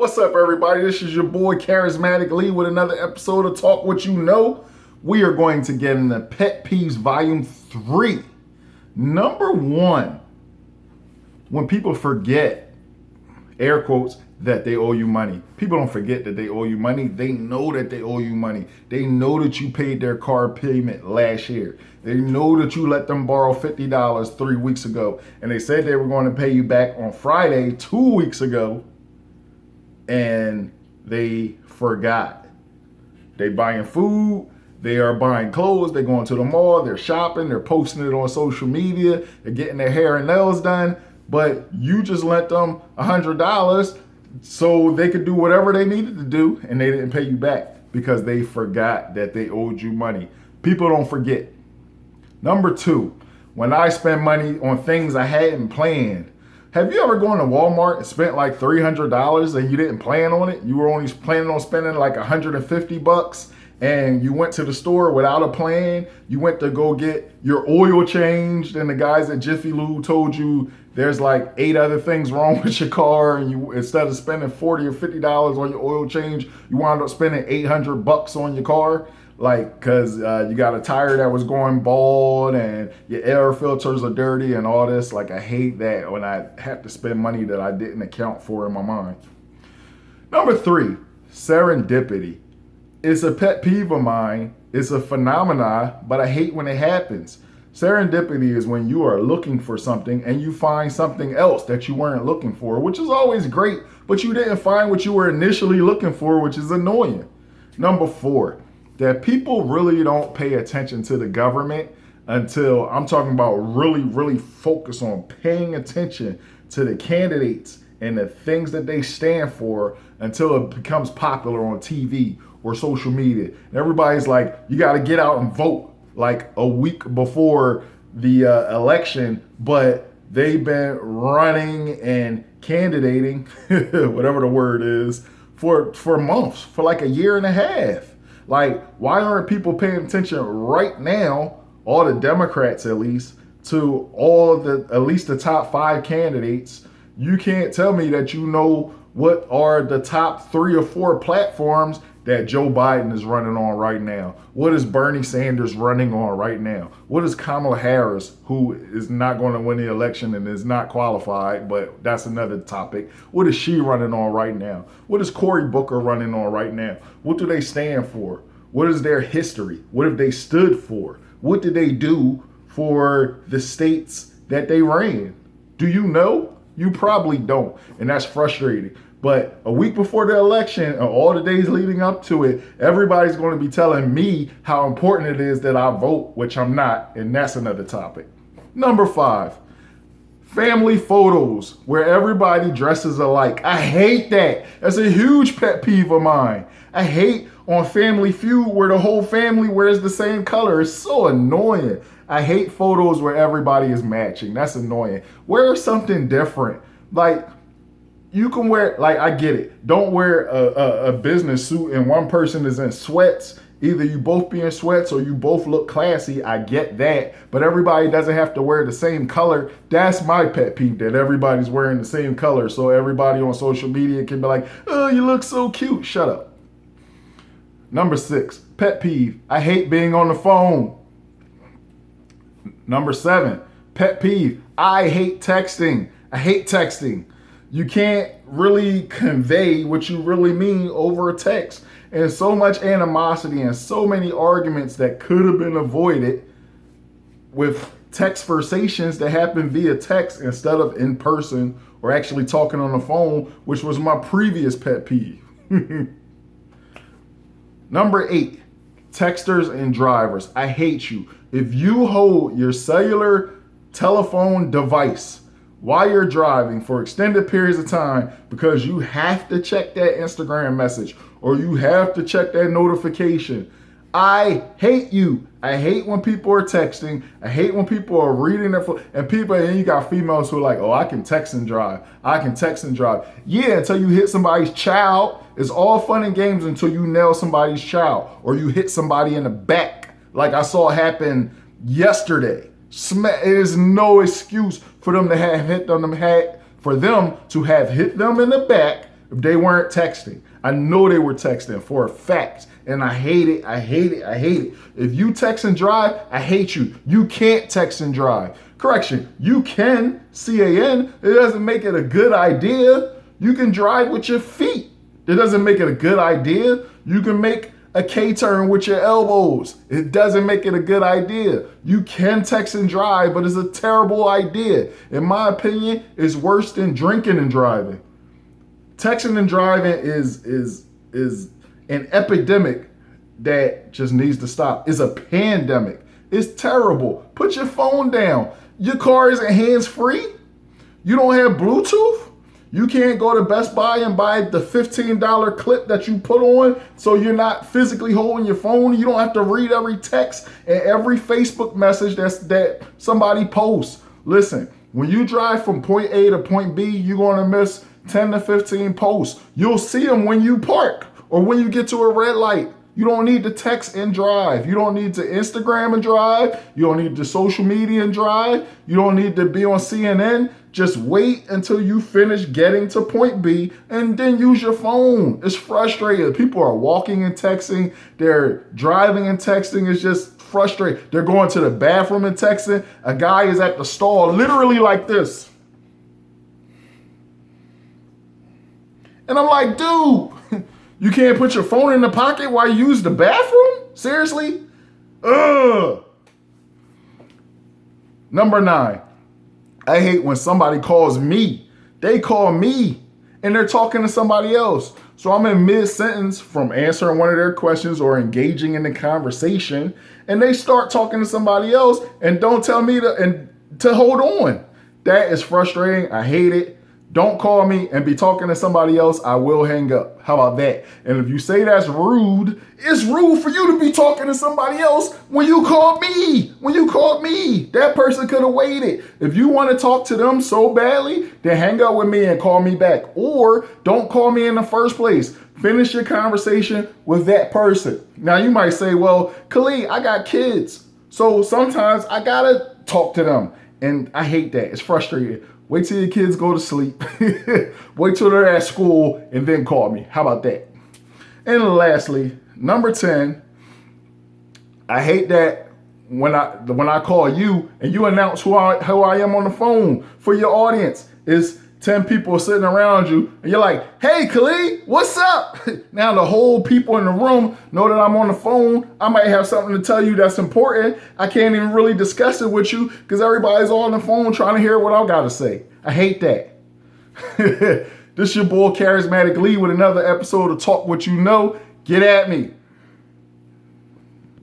What's up, everybody? This is your boy Charismatic Lee with another episode of Talk What You Know. We are going to get into Pet Peeves Volume 3. Number 1, when people forget, air quotes, that they owe you money. People don't forget that they owe you money. They know that they owe you money. They know that you paid their car payment last year. They know that you let them borrow $50 3 weeks ago. And they said they were going to pay you back on Friday 2 weeks ago. And they forgot. They buying food, they are buying clothes, they're going to the mall, they're shopping, they're posting it on social media, they're getting their hair and nails done, but you just lent them $100 so they could do whatever they needed to do, and they didn't pay you back because they forgot that they owed you money. People don't forget. Number 2, when I spend money on things I hadn't planned. Have you ever gone to Walmart and spent like $300 and you didn't plan on it? You were only planning on spending like $150 and you went to the store without a plan. You went to go get your oil changed and the guys at Jiffy Lube told you there's like 8 other things wrong with your car, and you, instead of spending $40 or $50 on your oil change, you wound up spending $800 on your car. Like, cause you got a tire that was going bald and your air filters are dirty and all this. Like, I hate that when I have to spend money that I didn't account for in my mind. Number 3, serendipity. It's a pet peeve of mine. It's a phenomenon, but I hate when it happens. Serendipity is when you are looking for something and you find something else that you weren't looking for, which is always great, but you didn't find what you were initially looking for, which is annoying. Number 4, that people really don't pay attention to the government until, I'm talking about really focus on paying attention to the candidates and the things that they stand for until it becomes popular on TV or social media. And everybody's like, you got to get out and vote like a week before the election, but they've been running and candidating, whatever the word is, for months, for like a year and a half. Like, why aren't people paying attention right now, all the Democrats at least, to all the, at least the top 5 candidates? You can't tell me that you know what are the top 3 or 4 platforms that Joe Biden is running on right now. What is Bernie Sanders running on right now? What is Kamala Harris, who is not going to win the election and is not qualified, but that's another topic. What is she running on right now? What is Cory Booker running on right now? What do they stand for? What is their history? What have they stood for? What did they do for the states that they ran? Do you know? You probably don't, and that's frustrating. But a week before the election, and all the days leading up to it, everybody's going to be telling me how important it is that I vote, which I'm not, and that's another topic. Number 5, family photos where everybody dresses alike. I hate that. That's a huge pet peeve of mine. I hate on Family Feud where the whole family wears the same color. It's so annoying. I hate photos where everybody is matching. That's annoying. Wear something different. Like, you can wear, like, I get it. Don't wear a business suit and one person is in sweats. Either you both be in sweats or you both look classy. I get that. But everybody doesn't have to wear the same color. That's my pet peeve, that everybody's wearing the same color. So everybody on social media can be like, oh, you look so cute. Shut up. Number 6, pet peeve. I hate being on the phone. Number 7, pet peeve. I hate texting. I hate texting. You can't really convey what you really mean over a text. And so much animosity and so many arguments that could have been avoided with text conversations that happen via text instead of in person or actually talking on the phone, which was my previous pet peeve. Number 8, texters and drivers. I hate you. If you hold your cellular telephone device while you're driving for extended periods of time because you have to check that Instagram message or you have to check that notification, I hate you. I hate when people are texting. I hate when people are reading their phone. And you got females who are like, oh, I can text and drive. I can text and drive. Yeah, until you hit somebody's child. It's all fun and games until you nail somebody's child or you hit somebody in the back, like I saw happen yesterday. There's no excuse for them to have hit them in the back if they weren't texting. I know they were texting for a fact. And I hate it. I hate it. I hate it. If you text and drive, I hate you. You can't text and drive. Correction, you can, C-A-N. It doesn't make it a good idea. You can drive with your feet. It doesn't make it a good idea. You can make a K-turn with your elbows. It doesn't make it a good idea. You can text and drive, but it's a terrible idea. In my opinion, it's worse than drinking and driving. Texting and driving is an epidemic that just needs to stop. It's a pandemic. It's terrible. Put your phone down. Your car isn't hands-free. You don't have Bluetooth. You can't go to Best Buy and buy the $15 clip that you put on so you're not physically holding your phone. You don't have to read every text and every Facebook message that somebody posts. Listen, when you drive from point A to point B, you're going to miss 10 to 15 posts. You'll see them when you park or when you get to a red light. You don't need to text and drive. You don't need to Instagram and drive. You don't need to social media and drive. You don't need to be on CNN. Just wait until you finish getting to point B and then use your phone. It's frustrating. People are walking and texting. They're driving and texting. It's just frustrating. They're going to the bathroom and texting. A guy is at the stall literally like this. And I'm like, dude, you can't put your phone in the pocket while you use the bathroom? Seriously? Ugh. Number 9. I hate when somebody calls me. They call me and they're talking to somebody else. So I'm in mid-sentence from answering one of their questions or engaging in the conversation, and they start talking to somebody else and don't tell me to hold on. That is frustrating. I hate it. Don't call me and be talking to somebody else. I will hang up. How about that? And if you say that's rude, it's rude for you to be talking to somebody else when you called me. When you called me, that person could have waited. If you want to talk to them so badly, then hang up with me and call me back. Or don't call me in the first place. Finish your conversation with that person. Now you might say, well, Khalid, I got kids. So sometimes I got to talk to them. And I hate that. It's frustrating. Wait till your kids go to sleep. Wait till they're at school and then call me. How about that? And lastly, number 10, I hate that when I call you and you announce who I am on the phone for your audience. It's 10 people sitting around you and you're like, hey, Khalid, what's up? Now the whole people in the room know that I'm on the phone. I might have something to tell you that's important. I can't even really discuss it with you because everybody's on the phone trying to hear what I got to say. I hate that. This your boy Charismatic Lee with another episode of Talk What You Know. Get at me.